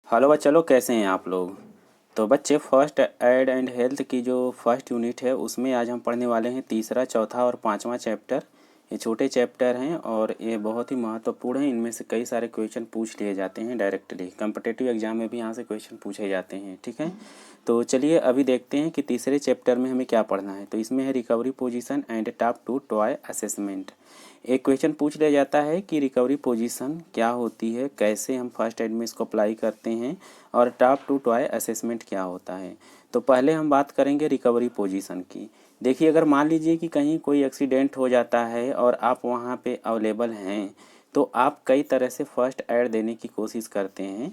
Hello बच्चे लोग, कैसे हैं आप लोग। तो बच्चे, फर्स्ट एड एंड हेल्थ की जो फर्स्ट यूनिट है उसमें आज हम पढ़ने वाले हैं तीसरा, चौथा और पांचवा चैप्टर। ये छोटे चैप्टर हैं और ये बहुत ही महत्वपूर्ण हैं। इनमें से कई सारे क्वेश्चन पूछ लिए जाते हैं डायरेक्टली, कॉम्पिटिटिव एग्जाम में भी यहाँ से क्वेश्चन पूछे जाते हैं। ठीक है, तो चलिए अभी देखते हैं कि तीसरे चैप्टर में हमें क्या पढ़ना है। तो इसमें है recovery position and top to toe assessment. एक क्वेश्चन पूछ लिया जाता है कि रिकवरी पोजीशन क्या होती है, कैसे हम फर्स्ट एड में इसको अप्लाई करते हैं, और टॉप टू टॉय असेसमेंट क्या होता है। तो पहले हम बात करेंगे रिकवरी पोजीशन की। देखिए, अगर मान लीजिए कि कहीं कोई एक्सीडेंट हो जाता है और आप वहाँ पे अवेलेबल हैं, तो आप कई तरह से फर्स्ट एड देने की कोशिश करते हैं।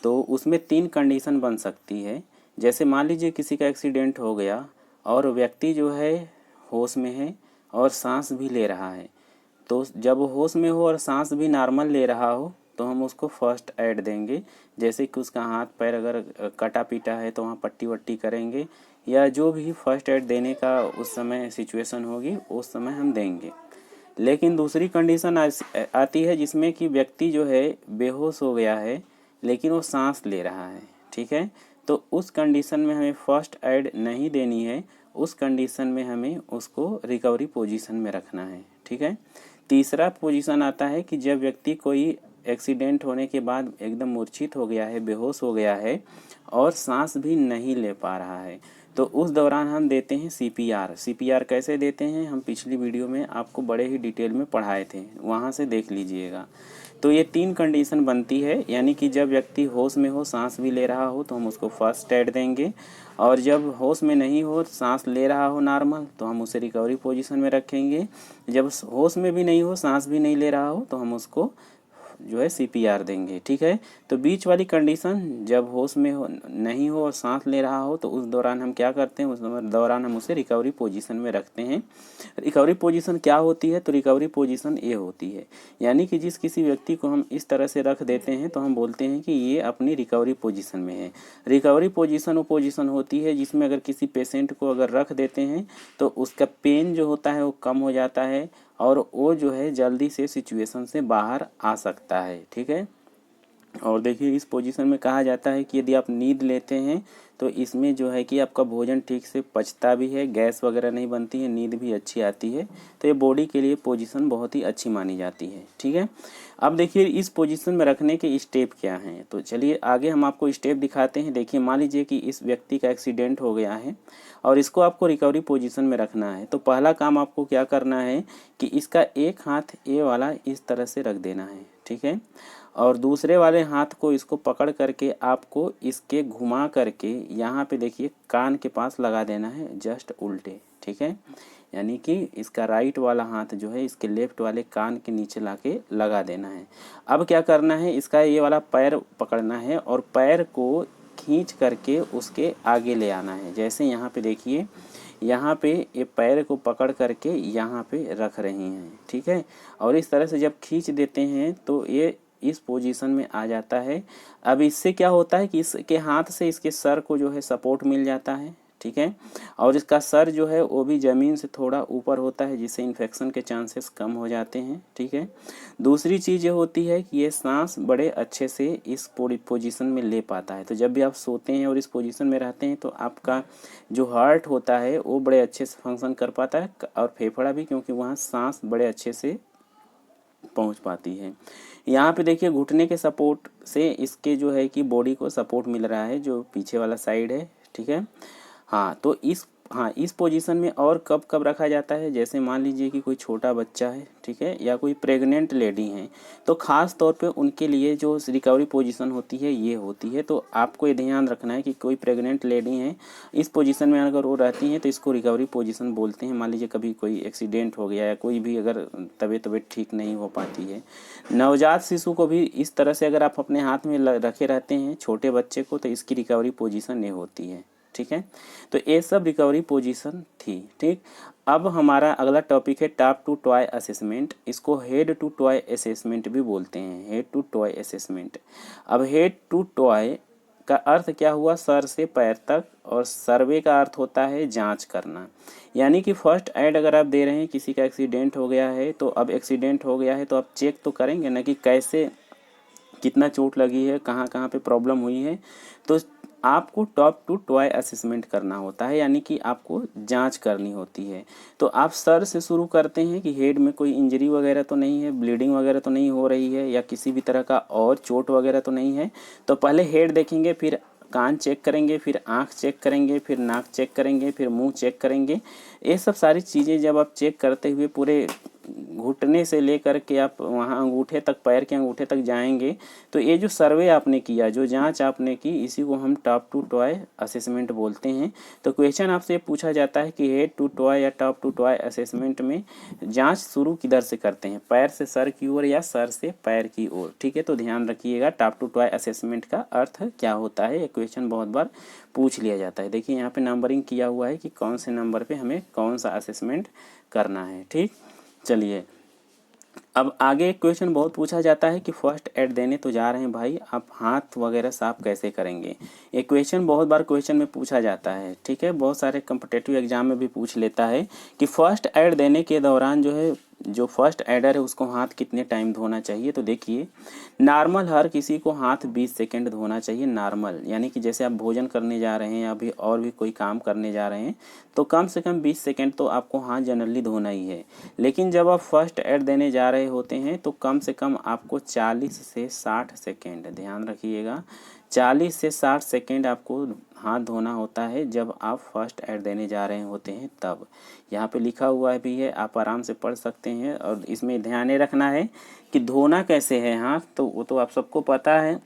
तो उसमें तीन कंडीशन बन सकती है। जैसे मान लीजिए किसी का एक्सीडेंट हो गया और व्यक्ति जो है होश में है और सांस भी ले रहा है। तो जब होश में हो और सांस भी नॉर्मल ले रहा हो तो हम उसको फर्स्ट एड देंगे। जैसे कि उसका हाथ पैर अगर कटा पीटा है तो वहाँ पट्टी वट्टी करेंगे, या जो भी फर्स्ट एड देने का उस समय सिचुएशन होगी उस समय हम देंगे। लेकिन दूसरी कंडीशन आती है जिसमें कि व्यक्ति जो है बेहोश हो गया है लेकिन वो सांस ले रहा है। ठीक है, तो उस कंडीशन में हमें फर्स्ट एड नहीं देनी है। उस कंडीशन में हमें उसको रिकवरी पोजीशन में रखना है। ठीक है, तीसरा पोजीशन आता है कि जब व्यक्ति कोई एक्सीडेंट होने के बाद एकदम मूर्छित हो गया है, बेहोश हो गया है और सांस भी नहीं ले पा रहा है, तो उस दौरान हम देते हैं सीपीआर। सीपीआर कैसे देते हैं हम पिछली वीडियो में आपको बड़े ही डिटेल में पढ़ाए थे, वहाँ से देख लीजिएगा। तो ये तीन कंडीशन बनती है, यानी कि जब व्यक्ति होश में हो, सांस भी ले रहा हो तो हम उसको फर्स्ट एड देंगे, और जब होश में नहीं हो, सांस ले रहा हो नॉर्मल, तो हम उसे रिकवरी पोजीशन में रखेंगे। जब होश में भी नहीं हो, सांस भी नहीं ले रहा हो, तो हम उसको जो है सीपीआर देंगे। ठीक है, तो बीच वाली कंडीशन जब होश में हो नहीं हो और सांस ले रहा हो तो उस दौरान हम क्या करते हैं, उस दौरान हम उसे रिकवरी पोजीशन में रखते हैं। रिकवरी पोजीशन क्या होती है, तो रिकवरी पोजीशन ये होती है, यानी कि जिस किसी व्यक्ति को हम इस तरह से रख देते हैं तो हम बोलते हैं कि ये अपनी रिकवरी पोजीशन में है। रिकवरी पोजीशन वो पोजीशन होती है जिसमें अगर किसी पेशेंट को अगर रख देते हैं तो उसका पेन जो होता है वो कम हो जाता है और वो जो है जल्दी से सिचुएशन से बाहर आ सकता है। ठीक है, और देखिए इस पोजीशन में कहा जाता है कि यदि आप नींद लेते हैं तो इसमें जो है कि आपका भोजन ठीक से पचता भी है, गैस वगैरह नहीं बनती है, नींद भी अच्छी आती है। तो ये बॉडी के लिए पोजीशन बहुत ही अच्छी मानी जाती है। ठीक है, अब देखिए इस पोजीशन में रखने के स्टेप क्या हैं। तो चलिए आगे हम आपको स्टेप दिखाते हैं। देखिए, मान लीजिए कि इस व्यक्ति का एक्सीडेंट हो गया है और इसको आपको रिकवरी पोजीशन में रखना है। तो पहला काम आपको क्या करना है कि इसका एक हाथ ये वाला इस तरह से रख देना है। ठीक है, और दूसरे वाले हाथ को इसको पकड़ करके आपको इसके घुमा करके यहाँ पे देखिए कान के पास लगा देना है, जस्ट उल्टे। ठीक है, यानी कि इसका राइट वाला हाथ जो है इसके लेफ्ट वाले कान के नीचे लाके लगा देना है। अब क्या करना है, इसका ये वाला पैर पकड़ना है और पैर को खींच करके उसके आगे ले आना है। जैसे यहाँ पे देखिए, यहाँ पे ये पैर को पकड़ करके यहाँ पे रख रही हैं। ठीक है, और इस तरह से जब खींच देते हैं तो ये इस पोजीशन में आ जाता है। अब इससे क्या होता है कि इसके हाथ से इसके सर को जो है सपोर्ट मिल जाता है। ठीक है, और इसका सर जो है वो भी ज़मीन से थोड़ा ऊपर होता है जिससे इन्फेक्शन के चांसेस कम हो जाते हैं। ठीक है, दूसरी चीज़ ये होती है कि ये सांस बड़े अच्छे से इस पूरी पोजीशन में ले पाता है। तो जब भी आप सोते हैं और इस पोजीशन में रहते हैं तो आपका जो हार्ट होता है वो बड़े अच्छे से फंक्शन कर पाता है, और फेफड़ा भी, क्योंकि वहाँ सांस बड़े अच्छे से पहुंच पाती है। यहाँ पे देखिए घुटने के सपोर्ट से इसके जो है कि बॉडी को सपोर्ट मिल रहा है, जो पीछे वाला साइड है। ठीक है, इस पोजीशन में और कब कब रखा जाता है, जैसे मान लीजिए कि कोई छोटा बच्चा है, ठीक है, या कोई प्रेग्नेंट लेडी हैं, तो ख़ास तौर पे उनके लिए जो रिकवरी पोजीशन होती है ये होती है। तो आपको ये ध्यान रखना है कि कोई प्रेग्नेंट लेडी हैं, इस पोजीशन में अगर वो रहती हैं तो इसको रिकवरी पोजीशन बोलते हैं। मान लीजिए कभी कोई एक्सीडेंट हो गया या कोई भी अगर तबीयत ठीक नहीं हो पाती है। नवजात शिशु को भी इस तरह से अगर आप अपने हाथ में रखे रहते हैं छोटे बच्चे को, तो इसकी रिकवरी पोजीशन ये होती है। ठीक है, तो ये सब रिकवरी पोजीशन थी। ठीक, अब हमारा अगला टॉपिक है टॉप टू टॉय असेसमेंट। इसको हेड टू टॉय असेसमेंट भी बोलते हैं, हेड टू टॉय असेसमेंट। अब हेड टू टॉय का अर्थ क्या हुआ, सर से पैर तक, और सर्वे का अर्थ होता है जांच करना। यानी कि फर्स्ट एड अगर आप दे रहे हैं, किसी का एक्सीडेंट हो गया है, तो अब एक्सीडेंट हो गया है तो आप चेक तो करेंगे ना कि कैसे कितना चोट लगी है, कहाँ कहाँ पे प्रॉब्लम हुई है। तो आपको टॉप टू टॉय असेसमेंट करना होता है, यानी कि आपको जांच करनी होती है। तो आप सर से शुरू करते हैं कि हेड में कोई इंजरी वगैरह तो नहीं है, ब्लीडिंग वगैरह तो नहीं हो रही है, या किसी भी तरह का और चोट वगैरह तो नहीं है। तो पहले हेड देखेंगे, फिर कान चेक करेंगे, फिर आँख चेक करेंगे, फिर नाक चेक करेंगे, फिर मुंह चेक करेंगे। ये सब सारी चीज़ें जब आप चेक करते हुए पूरे घुटने से लेकर के आप वहाँ अंगूठे तक, पैर के अंगूठे तक जाएंगे, तो ये जो सर्वे आपने किया, जो जांच आपने की, इसी को हम टॉप टू टॉय असेसमेंट बोलते हैं। तो क्वेश्चन आपसे पूछा जाता है कि हेड टू टॉय या टॉप टू टॉय असेसमेंट में जांच शुरू किधर से करते हैं, पैर से सर की ओर या सर से पैर की ओर। ठीक है, तो ध्यान रखिएगा टॉप टू टॉय असेसमेंट का अर्थ क्या होता है। ये क्वेश्चन बहुत बार पूछ लिया जाता है। देखिए यहाँ पे नंबरिंग किया हुआ है कि कौन से नंबर पे हमें कौन सा असेसमेंट करना है। ठीक, चलिए अब आगे एक क्वेश्चन बहुत पूछा जाता है कि फर्स्ट एड देने तो जा रहे हैं भाई, आप हाथ वगैरह साफ कैसे करेंगे। ये क्वेश्चन बहुत बार क्वेश्चन में पूछा जाता है। ठीक है, बहुत सारे कम्पिटिटिव एग्जाम में भी पूछ लेता है कि फर्स्ट एड देने के दौरान जो है, जो फर्स्ट एडर है उसको हाथ कितने टाइम धोना चाहिए। तो देखिए नॉर्मल हर किसी को हाथ 20 सेकंड धोना चाहिए नॉर्मल, यानी कि जैसे आप भोजन करने जा रहे हैं या अभी और भी कोई काम करने जा रहे हैं तो कम से कम 20 सेकंड तो आपको हाथ जनरली धोना ही है। लेकिन जब आप फर्स्ट एड देने जा रहे होते हैं तो कम से कम आपको 40 से 60 सेकेंड, ध्यान रखिएगा, 40 से 60 सेकेंड आपको हाथ धोना होता है जब आप फर्स्ट एड देने जा रहे होते हैं तब। यहाँ पे लिखा हुआ भी है, आप आराम से पढ़ सकते हैं। और इसमें ध्यान रखना है कि धोना कैसे है हाथ, तो वो तो आप सबको पता है,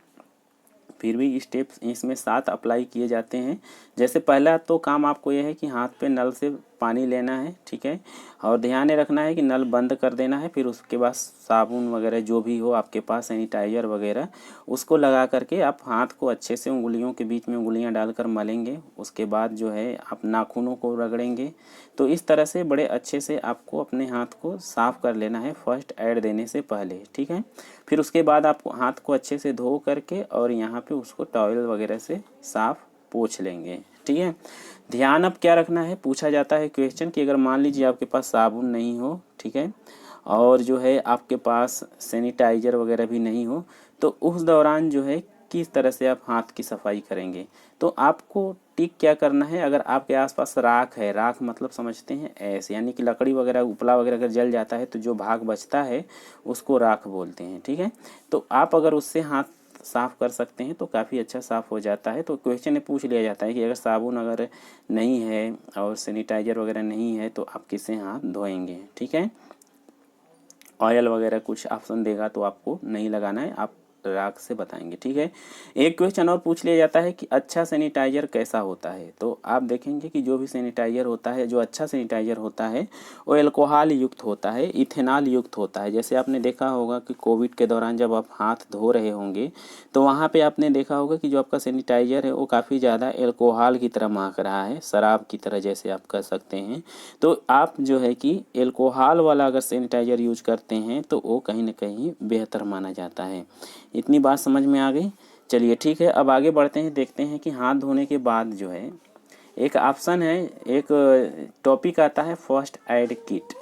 फिर भी स्टेप्स इसमें 7 अप्लाई किए जाते हैं। जैसे पहला तो काम आपको यह है कि हाथ पे नल से पानी लेना है। ठीक है, और ध्यान रखना है कि नल बंद कर देना है। फिर उसके बाद साबुन वगैरह जो भी हो आपके पास, सैनिटाइजर वगैरह, उसको लगा करके आप हाथ को अच्छे से उंगलियों के बीच में उंगलियां डालकर मलेंगे। उसके बाद जो है आप नाखूनों को रगड़ेंगे। तो इस तरह से बड़े अच्छे से आपको अपने हाथ को साफ़ कर लेना है फर्स्ट एड देने से पहले। ठीक है, फिर उसके बाद आप हाथ को अच्छे से धो करके और यहाँ पे उसको टॉवल वगैरह से साफ़ पोंछ लेंगे। ठीक है, ध्यान अब क्या रखना है, पूछा जाता है क्वेश्चन कि अगर मान लीजिए आपके पास साबुन नहीं हो, ठीक है, और जो है आपके पास सैनिटाइजर वगैरह भी नहीं हो, तो उस दौरान जो है किस तरह से आप हाथ की सफाई करेंगे। तो आपको टिक क्या करना है, अगर आपके आसपास राख है, राख मतलब समझते हैं ऐसे, यानी कि लकड़ी वगैरह उपला वगैरह अगर जल जाता है तो जो भाग बचता है उसको राख बोलते हैं। ठीक है, तो आप अगर उससे हाथ साफ़ कर सकते हैं तो काफ़ी अच्छा साफ़ हो जाता है। तो क्वेश्चन में पूछ लिया जाता है कि अगर साबुन अगर नहीं है और सैनिटाइजर वगैरह नहीं है तो आप किससे हाथ धोएंगे। ठीक है, ऑयल वगैरह कुछ ऑप्शन देगा तो आपको नहीं लगाना है, आप राख से बताएंगे। ठीक है, एक क्वेश्चन और पूछ लिया जाता है कि अच्छा सैनिटाइजर कैसा होता है। तो आप देखेंगे कि जो भी सैनिटाइजर होता है, जो अच्छा सैनिटाइजर होता है वो अल्कोहल युक्त होता है, इथेनॉल युक्त होता है। जैसे आपने देखा होगा कि कोविड के दौरान जब आप हाथ धो रहे होंगे तो वहाँ पे आपने देखा होगा कि जो आपका सैनिटाइजर है वो काफ़ी ज़्यादा अल्कोहल की तरह महक रहा है, शराब की तरह जैसे आप कह सकते हैं। तो आप जो है कि अल्कोहल वाला अगर सैनिटाइजर यूज करते हैं तो वो कहीं ना कहीं बेहतर माना जाता है। इतनी बात समझ में आ गई। चलिए ठीक है, अब आगे बढ़ते हैं, देखते हैं कि हाथ धोने के बाद जो है एक ऑप्शन है, एक टॉपिक आता है first aid kit.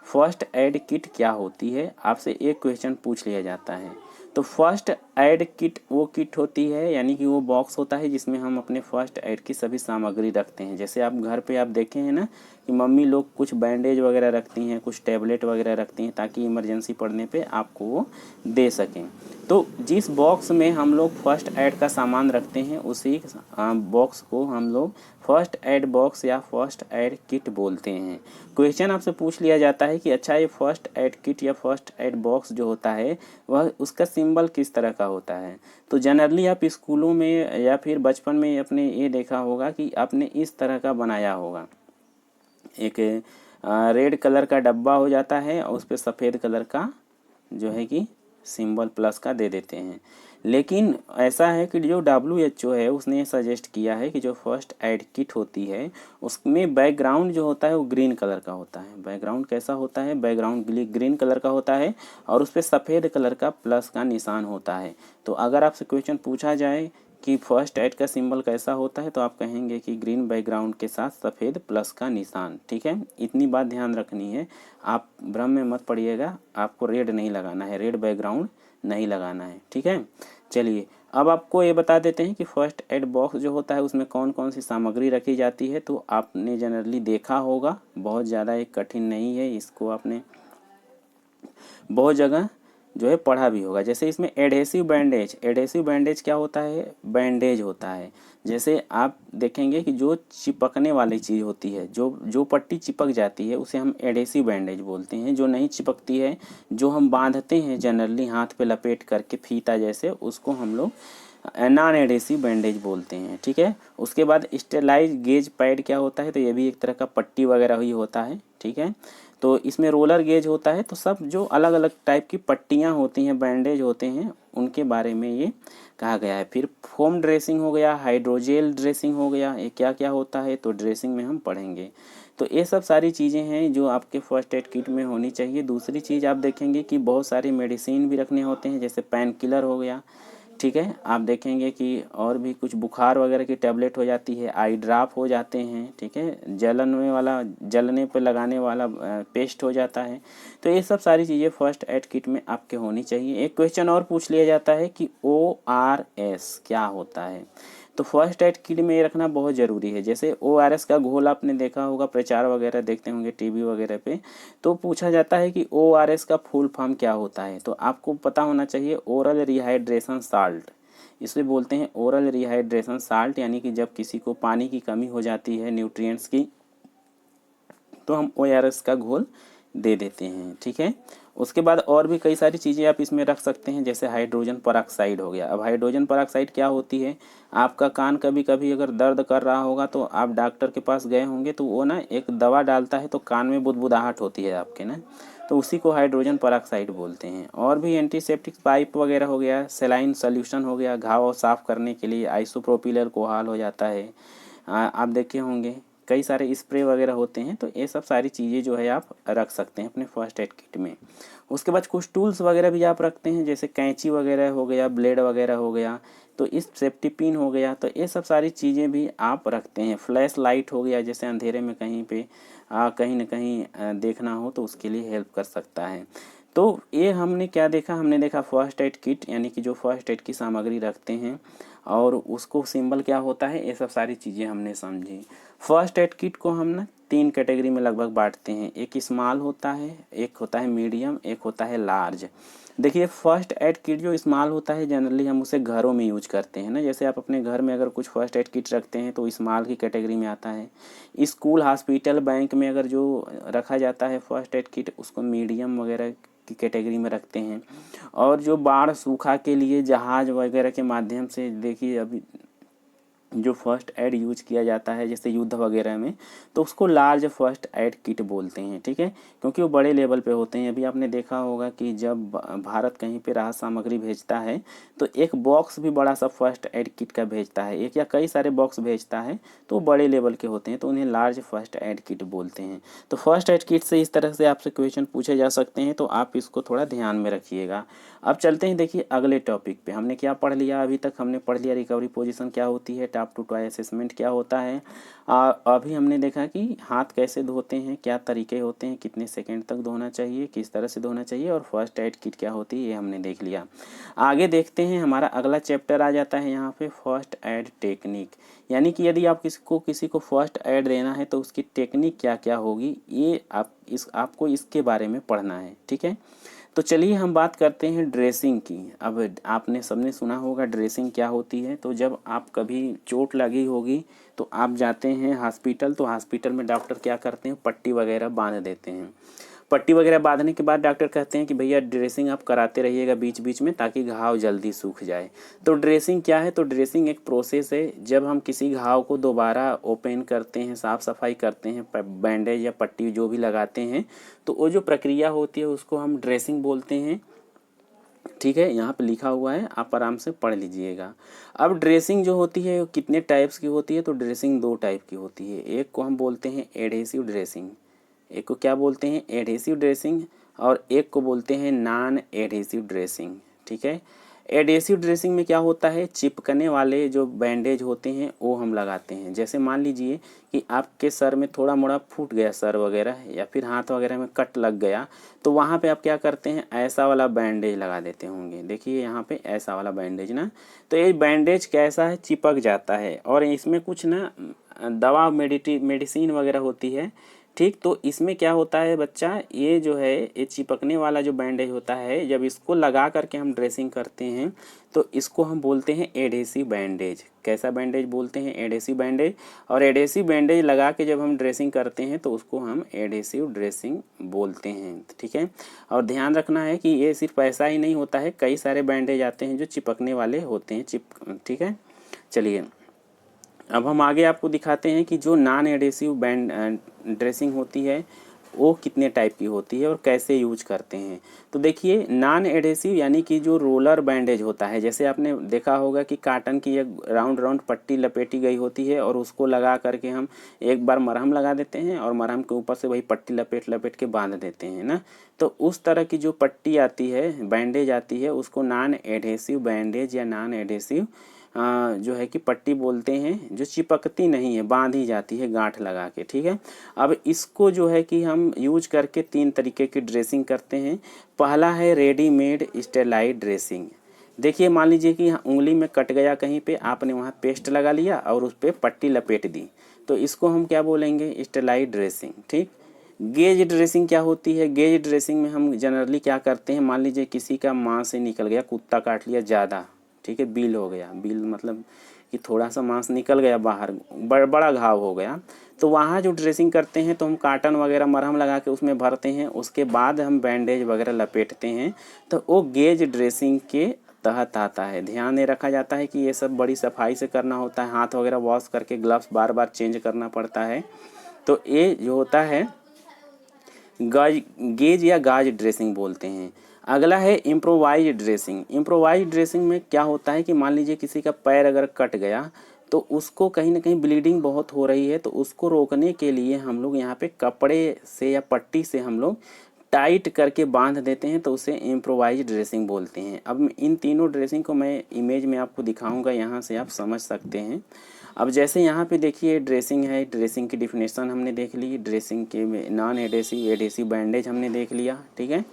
First aid kit क्या होती है, आपसे एक क्वेश्चन पूछ लिया जाता है। तो फर्स्ट एड किट वो किट होती है, यानी कि वो बॉक्स होता है जिसमें हम अपने फर्स्ट एड की सभी सामग्री रखते हैं। जैसे आप घर पे आप देखे हैं ना कि मम्मी लोग कुछ बैंडेज वगैरह रखती हैं, कुछ टैबलेट वगैरह रखती हैं ताकि इमरजेंसी पड़ने पे आपको वो दे सकें। तो जिस बॉक्स में हम लोग फर्स्ट एड का सामान रखते हैं उसी बॉक्स को हम लोग फर्स्ट एड बॉक्स या फर्स्ट एड किट बोलते हैं। क्वेश्चन आपसे पूछ लिया जाता है कि अच्छा ये फर्स्ट एड किट या फर्स्ट एड बॉक्स जो होता है वह उसका सिंबल किस तरह का होता है। तो जनरली आप स्कूलों में या फिर बचपन में अपने ये देखा होगा कि आपने इस तरह का बनाया होगा, एक रेड कलर का डब्बा हो जाता है और उस पर सफ़ेद कलर का जो है कि सिंबल प्लस का दे देते हैं। लेकिन ऐसा है कि जो WHO है उसने ये सजेस्ट किया है कि जो फर्स्ट एड किट होती है उसमें बैकग्राउंड जो होता है वो ग्रीन कलर का होता है। बैकग्राउंड कैसा होता है, बैकग्राउंड ग्रीन कलर का होता है और उस पर सफ़ेद कलर का प्लस का निशान होता है। तो अगर आपसे क्वेश्चन पूछा जाए कि फर्स्ट एड का सिंबल कैसा होता है तो आप कहेंगे कि ग्रीन बैकग्राउंड के साथ सफ़ेद प्लस का निशान। ठीक है, इतनी बात ध्यान रखनी है, आप भ्रम में मत पड़िएगा, आपको रेड नहीं लगाना है, रेड बैकग्राउंड नहीं लगाना है। ठीक है, चलिए अब आपको ये बता देते हैं कि फर्स्ट एड बॉक्स जो होता है उसमें कौन कौन सी सामग्री रखी जाती है। तो आपने जनरली देखा होगा, बहुत ज़्यादा एक कठिन नहीं है, इसको आपने बहुत जगह जो है पढ़ा भी होगा। जैसे इसमें एडहेसिव बैंडेज, एडहेसिव बैंडेज क्या होता है, बैंडेज होता है। जैसे आप देखेंगे कि जो चिपकने वाली चीज़ होती है, जो पट्टी चिपक जाती है उसे हम एडहेसिव बैंडेज बोलते हैं। जो नहीं चिपकती है, जो हम बांधते हैं जनरली हाथ पे लपेट करके फीता जैसे, उसको हम लोग नॉन एडहेसिव बैंडेज बोलते हैं। ठीक है, उसके बाद स्टेलाइज गेज पैड क्या होता है, तो ये भी एक तरह का पट्टी वगैरह ही होता है। ठीक है, तो इसमें रोलर गेज होता है। तो सब जो अलग अलग टाइप की पट्टियाँ होती हैं, बैंडेज होते हैं, उनके बारे में ये कहा गया है। फिर फोम ड्रेसिंग हो गया, हाइड्रोजेल ड्रेसिंग हो गया, ये क्या क्या होता है तो ड्रेसिंग में हम पढ़ेंगे। तो ये सब सारी चीज़ें हैं जो आपके फर्स्ट एड किट में होनी चाहिए। दूसरी चीज़ आप देखेंगे कि बहुत सारी मेडिसिन भी रखने होते हैं, जैसे पेन किलर हो गया। ठीक है, आप देखेंगे कि और भी कुछ बुखार वगैरह की टैबलेट हो जाती है, आई ड्रॉप हो जाते हैं। ठीक है, जलने पे लगाने वाला पेस्ट हो जाता है। तो ये सब सारी चीज़ें फर्स्ट एड किट में आपके होनी चाहिए। एक क्वेश्चन और पूछ लिया जाता है कि ORS क्या होता है। तो फर्स्ट एड किट में ये रखना बहुत ज़रूरी है। जैसे ORS का घोल आपने देखा होगा, प्रचार वगैरह देखते होंगे टीवी वगैरह पे, तो पूछा जाता है कि ORS का फुल फॉर्म क्या होता है। तो आपको पता होना चाहिए, ओरल रिहाइड्रेशन साल्ट, इसे बोलते हैं ओरल रिहाइड्रेशन साल्ट। यानी कि जब किसी को पानी की कमी हो जाती है, न्यूट्रिएंट्स की, तो हम ORS का घोल दे देते हैं। ठीक है, उसके बाद और भी कई सारी चीज़ें आप इसमें रख सकते हैं, जैसे हाइड्रोजन पेरोक्साइड हो गया। अब हाइड्रोजन पेरोक्साइड क्या होती है, आपका कान कभी कभी अगर दर्द कर रहा होगा तो आप डॉक्टर के पास गए होंगे, तो वो ना एक दवा डालता है तो कान में बुदबुदाहट होती है आपके ना, तो उसी को हाइड्रोजन पेरोक्साइड बोलते हैं। और भी एंटीसेप्टिक पाइप वगैरह हो गया, सेलाइन सोल्यूशन हो गया, घाव साफ़ करने के लिए आइसोप्रोपिलर कोहाल हो जाता है। आप देखे होंगे कई सारे स्प्रे वगैरह होते हैं। तो ये सब सारी चीज़ें जो है आप रख सकते हैं अपने फर्स्ट एड किट में। उसके बाद कुछ टूल्स वगैरह भी आप रखते हैं, जैसे कैंची वगैरह हो गया, ब्लेड वगैरह हो गया, तो इस सेफ्टी पिन हो गया। तो ये सब सारी चीज़ें भी आप रखते हैं। फ्लैश लाइट हो गया, जैसे अंधेरे में कहीं पे कहीं ना कहीं देखना हो तो उसके लिए हेल्प कर सकता है। तो ये हमने क्या देखा, हमने देखा फर्स्ट एड किट, यानी कि जो फर्स्ट एड की सामग्री रखते हैं और उसको सिंबल क्या होता है, ये सब सारी चीज़ें हमने समझी। फर्स्ट एड किट को हम ना 3 कैटेगरी में लगभग बांटते हैं। एक स्मॉल होता है, एक होता है मीडियम, एक होता है लार्ज। देखिए फर्स्ट एड किट जो स्मॉल होता है जनरली हम उसे घरों में यूज करते हैं ना, जैसे आप अपने घर में अगर कुछ फर्स्ट एड किट रखते हैं तो स्मॉल की कैटेगरी में आता है। स्कूल, हॉस्पिटल, बैंक में अगर जो रखा जाता है फर्स्ट एड किट, उसको मीडियम वगैरह की कैटेगरी में रखते हैं। और जो बाढ़ सूखा के लिए जहाज वगैरह के माध्यम से, देखिए अभी जो फर्स्ट एड यूज किया जाता है जैसे युद्ध वगैरह में, तो उसको लार्ज फर्स्ट एड किट बोलते हैं। ठीक है, क्योंकि वो बड़े लेवल पे होते हैं। अभी आपने देखा होगा कि जब भारत कहीं पे राहत सामग्री भेजता है तो एक बॉक्स भी बड़ा सा फर्स्ट एड किट का भेजता है, एक या कई सारे बॉक्स भेजता है, तो बड़े लेवल के होते हैं, तो उन्हें लार्ज फर्स्ट एड किट बोलते हैं। तो फर्स्ट एड किट से इस तरह से आपसे क्वेश्चन पूछे जा सकते हैं, तो आप इसको थोड़ा ध्यान में रखिएगा। अब चलते हैं देखिए अगले टॉपिक पे। हमने क्या पढ़ लिया, अभी तक हमने पढ़ लिया रिकवरी पोजीशन क्या होती है, टॉप टू टॉय असेसमेंट क्या होता है। अभी हमने देखा कि हाथ कैसे धोते हैं, क्या तरीके होते हैं, कितने सेकंड तक धोना चाहिए, किस तरह से धोना चाहिए, और फर्स्ट एड किट क्या होती है ये हमने देख लिया। आगे देखते हैं, हमारा अगला चैप्टर आ जाता है यहाँ पे फर्स्ट एड टेक्निक। यानी कि यदि आप किसी को फर्स्ट एड देना है तो उसकी टेक्निक क्या क्या होगी, ये आपको इसके बारे में पढ़ना है। ठीक है, तो चलिए हम बात करते हैं ड्रेसिंग की। अब आपने सबने सुना होगा ड्रेसिंग क्या होती है। तो जब आप कभी चोट लगी होगी तो आप जाते हैं हॉस्पिटल, तो हॉस्पिटल में डॉक्टर क्या करते हैं, पट्टी वगैरह बांध देते हैं। पट्टी वगैरह बांधने के बाद डॉक्टर कहते हैं कि भैया ड्रेसिंग आप कराते रहिएगा बीच बीच में, ताकि घाव जल्दी सूख जाए। तो ड्रेसिंग क्या है, तो ड्रेसिंग एक प्रोसेस है। जब हम किसी घाव को दोबारा ओपन करते हैं, साफ़ सफाई करते हैं, बैंडेज या पट्टी जो भी लगाते हैं, तो वो जो प्रक्रिया होती है उसको हम ड्रेसिंग बोलते हैं। ठीक है, यहाँ पे लिखा हुआ है, आप आराम से पढ़ लीजिएगा। अब ड्रेसिंग जो होती है वो कितने टाइप्स की होती है, तो ड्रेसिंग 2 टाइप की होती है। एक को हम बोलते हैं एडहेसिव ड्रेसिंग, एक को क्या बोलते हैं, एडहेसिव ड्रेसिंग, और एक को बोलते हैं नॉन एडहेसिव ड्रेसिंग। ठीक है, एडेसिव ड्रेसिंग में क्या होता है, चिपकने वाले जो बैंडेज होते हैं वो हम लगाते हैं। जैसे मान लीजिए कि आपके सर में थोड़ा मोड़ा फूट गया सर वगैरह, या फिर हाथ वगैरह में कट लग गया, तो वहाँ पे आप क्या करते हैं, ऐसा वाला बैंडेज लगा देते होंगे। देखिए यहाँ पे ऐसा वाला बैंडेज ना, तो ये बैंडेज कैसा है, चिपक जाता है, और इसमें कुछ ना दवा मेडिसिन वगैरह होती है, ठीक। तो इसमें क्या होता है बच्चा, ये जो है ये चिपकने वाला जो बैंडेज होता है, जब इसको लगा करके हम ड्रेसिंग करते हैं तो इसको हम बोलते हैं एडेसिव बैंडेज। कैसा बैंडेज बोलते हैं, एडेसिव बैंडेज। और एडेसिव बैंडेज लगा के जब हम ड्रेसिंग करते हैं तो उसको हम एडेसिव ड्रेसिंग बोलते हैं, ठीक है। और ध्यान रखना है कि ये सिर्फ ऐसा ही नहीं होता है, कई सारे बैंडेज आते हैं जो चिपकने वाले होते हैं, ठीक है। चलिए अब हम आगे आपको दिखाते हैं कि जो नॉन एडेसिव बैंड ड्रेसिंग होती है वो कितने टाइप की होती है और कैसे यूज करते हैं। तो देखिए नॉन एडेसिव यानी कि जो रोलर बैंडेज होता है, जैसे आपने देखा होगा कि काटन की एक राउंड राउंड पट्टी लपेटी गई होती है और उसको लगा करके हम एक बार मरहम लगा देते हैं और मरहम के ऊपर से वही पट्टी लपेट लपेट के बांध देते हैं ना। तो उस तरह की जो पट्टी आती है, बैंडेज आती है, उसको नॉन एडेसिव बैंडेज या नॉन एडेसिव जो है कि पट्टी बोलते हैं, जो चिपकती नहीं है, बांधी जाती है गांठ लगा के, ठीक है। अब इसको जो है कि हम यूज करके 3 तरीके की ड्रेसिंग करते हैं। पहला है रेडीमेड स्टेरलाइट ड्रेसिंग। देखिए मान लीजिए कि उंगली में कट गया कहीं पे, आपने वहाँ पेस्ट लगा लिया और उस पर पट्टी लपेट दी, तो इसको हम क्या बोलेंगे, स्टेरलाइट ड्रेसिंग, ठीक। गेज ड्रेसिंग क्या होती है, गेज ड्रेसिंग में हम जनरली क्या करते हैं, मान लीजिए किसी का मांस से निकल गया, कुत्ता काट लिया ज़्यादा, ठीक है, बील हो गया, बील मतलब कि थोड़ा सा मांस निकल गया बाहर, बड़ा घाव हो गया, तो वहाँ जो ड्रेसिंग करते हैं तो हम काटन वगैरह मरहम लगा के उसमें भरते हैं, उसके बाद हम बैंडेज वगैरह लपेटते हैं, तो वो गेज ड्रेसिंग के तहत आता है। ध्यान में रखा जाता है कि ये सब बड़ी सफाई से करना होता है, हाथ वगैरह वॉश करके, ग्लव्स बार बार चेंज करना पड़ता है। तो ये जो होता है गेज या गाज ड्रेसिंग बोलते हैं। अगला है इम्प्रोवाइज ड्रेसिंग। इम्प्रोवाइज ड्रेसिंग में क्या होता है कि मान लीजिए किसी का पैर अगर कट गया तो उसको कहीं ना कहीं ब्लीडिंग बहुत हो रही है, तो उसको रोकने के लिए हम लोग यहाँ पे कपड़े से या पट्टी से हम लोग टाइट करके बांध देते हैं, तो उसे इम्प्रोवाइज ड्रेसिंग बोलते हैं। अब इन तीनों ड्रेसिंग को मैं इमेज में आपको दिखाऊंगा, यहाँ से आप समझ सकते हैं। अब जैसे यहाँ पे देखिए ड्रेसिंग है, ड्रेसिंग की डिफिनेशन हमने देख ली, ड्रेसिंग के नॉन एडेसिव एडेसिव बैंडेज हमने देख लिया, ठीक है।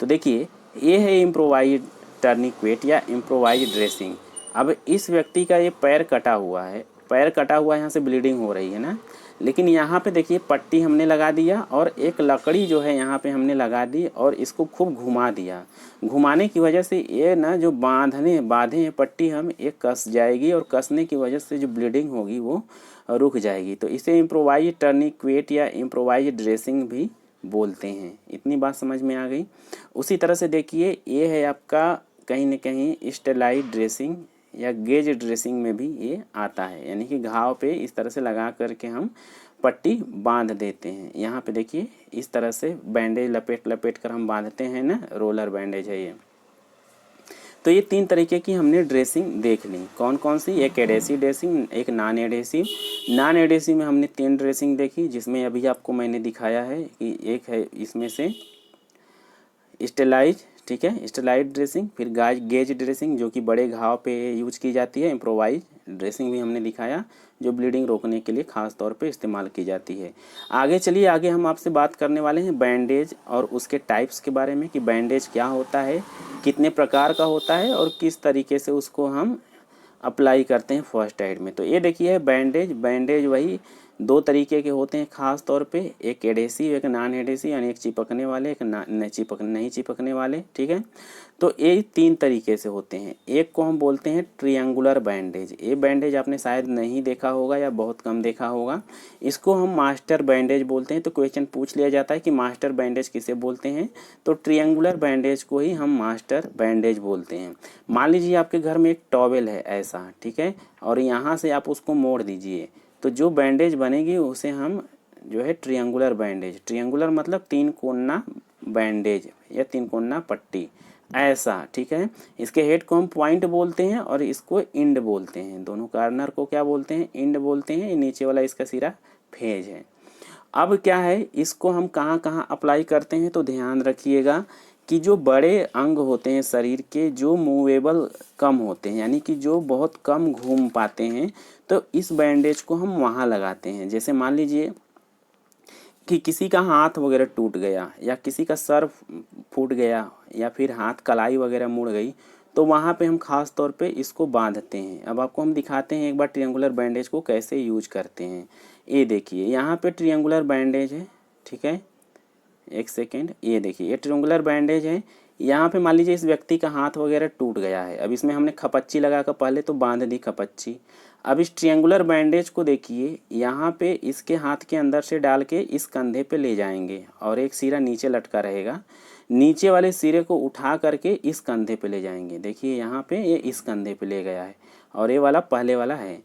तो देखिए ये है इम्प्रोवाइज टर्निक्वेट या इम्प्रोवाइज ड्रेसिंग। अब इस व्यक्ति का ये पैर कटा हुआ है, पैर कटा हुआ है, यहाँ से ब्लीडिंग हो रही है ना, लेकिन यहाँ पे देखिए पट्टी हमने लगा दिया और एक लकड़ी जो है यहाँ पे हमने लगा दी और इसको खूब घुमा दिया। घुमाने की वजह से ये ना जो बांधे हैं पट्टी हम, ये कस जाएगी और कसने की वजह से जो ब्लीडिंग होगी वो रुक जाएगी। तो इसे इम्प्रोवाइज टर्निक्वेट या इम्प्रोवाइज ड्रेसिंग भी बोलते हैं। इतनी बात समझ में आ गई। उसी तरह से देखिए ये है आपका कहीं न कहीं स्टेरलाइट ड्रेसिंग या गेज ड्रेसिंग में भी ये आता है, यानी कि घाव पे इस तरह से लगा करके हम पट्टी बांध देते हैं। यहाँ पे देखिए इस तरह से बैंडेज लपेट लपेट कर हम बांधते हैं ना, रोलर बैंडेज है ये। तो ये 3 तरीके की हमने ड्रेसिंग देख ली। कौन कौन सी, एक एडेसिव ड्रेसिंग, एक नॉन एडेसिव। नॉन एडेसिव में हमने 3 ड्रेसिंग देखी, जिसमें अभी आपको मैंने दिखाया है कि एक है इसमें से स्टेरलाइज, ठीक है, स्टेरलाइट ड्रेसिंग, फिर गेज ड्रेसिंग जो कि बड़े घाव पे यूज की जाती है, इम्प्रोवाइज ड्रेसिंग भी हमने दिखाया जो ब्लीडिंग रोकने के लिए खास तौर पे इस्तेमाल की जाती है। आगे चलिए, आगे हम आपसे बात करने वाले हैं बैंडेज और उसके टाइप्स के बारे में कि बैंडेज क्या होता है, कितने प्रकार का होता है और किस तरीके से उसको हम अप्लाई करते हैं फर्स्ट एड में। तो ये देखिए बैंडेज वही 2 तरीके के होते हैं खास तौर पे, एक एडेसिव एक नॉन एडेसिव, यानी एक चिपकने वाले एक नहीं चिपकने वाले, ठीक है। तो ये 3 तरीके से होते हैं। एक को हम बोलते हैं ट्रिएंगुलर बैंडेज। ये बैंडेज आपने शायद नहीं देखा होगा या बहुत कम देखा होगा। इसको हम मास्टर बैंडेज बोलते हैं। तो क्वेश्चन पूछ लिया जाता है कि मास्टर बैंडेज किसे बोलते हैं, तो ट्रिएंगुलर बैंडेज को ही हम मास्टर बैंडेज बोलते हैं। मान लीजिए आपके घर में एक टॉवेल है ऐसा, ठीक है, और यहाँ से आप उसको मोड़ दीजिए, तो जो बैंडेज बनेगी उसे हम जो है ट्रिएंगुलर बैंडेज, ट्रिएंगुलर मतलब 3 कोना बैंडेज या 3 कोना पट्टी ऐसा, ठीक है। इसके हेड को हम पॉइंट बोलते हैं और इसको इंड बोलते हैं। दोनों कार्नर को क्या बोलते हैं, इंड बोलते हैं। नीचे वाला इसका सिरा फेज है। अब क्या है, इसको हम कहाँ कहाँ अप्लाई करते हैं, तो ध्यान रखिएगा कि जो बड़े अंग होते हैं शरीर के, जो मूवेबल कम होते हैं, यानी कि जो बहुत कम घूम पाते हैं, तो इस बैंडेज को हम वहाँ लगाते हैं। जैसे मान लीजिए कि किसी का हाथ वगैरह टूट गया, या किसी का सर फूट गया, या फिर हाथ कलाई वगैरह मुड़ गई, तो वहाँ पे हम खास तौर पे इसको बांधते हैं। अब आपको हम दिखाते हैं एक बार ट्रियंगुलर बैंडेज को कैसे यूज करते हैं। ये देखिए यहाँ पे ट्रियंगुलर बैंडेज है, ठीक है, एक सेकेंड, ये देखिए ये ट्रियंगुलर बैंडेज है। यहाँ पे मान लीजिए इस व्यक्ति का हाथ वगैरह टूट गया है, अब इसमें हमने खपच्ची लगा कर पहले तो बांध दी खपच्ची। अब इस ट्रियंगुलर बैंडेज को देखिए यहाँ पे इसके हाथ के अंदर से डाल के इस कंधे पे ले जाएंगे, और एक सिरा नीचे लटका रहेगा, नीचे वाले सिरे को उठा करके इस कंधे पे ले जाएंगे। देखिए यहाँ पे ये इस कंधे पे ले गया है, और ये वाला पहले वाला है।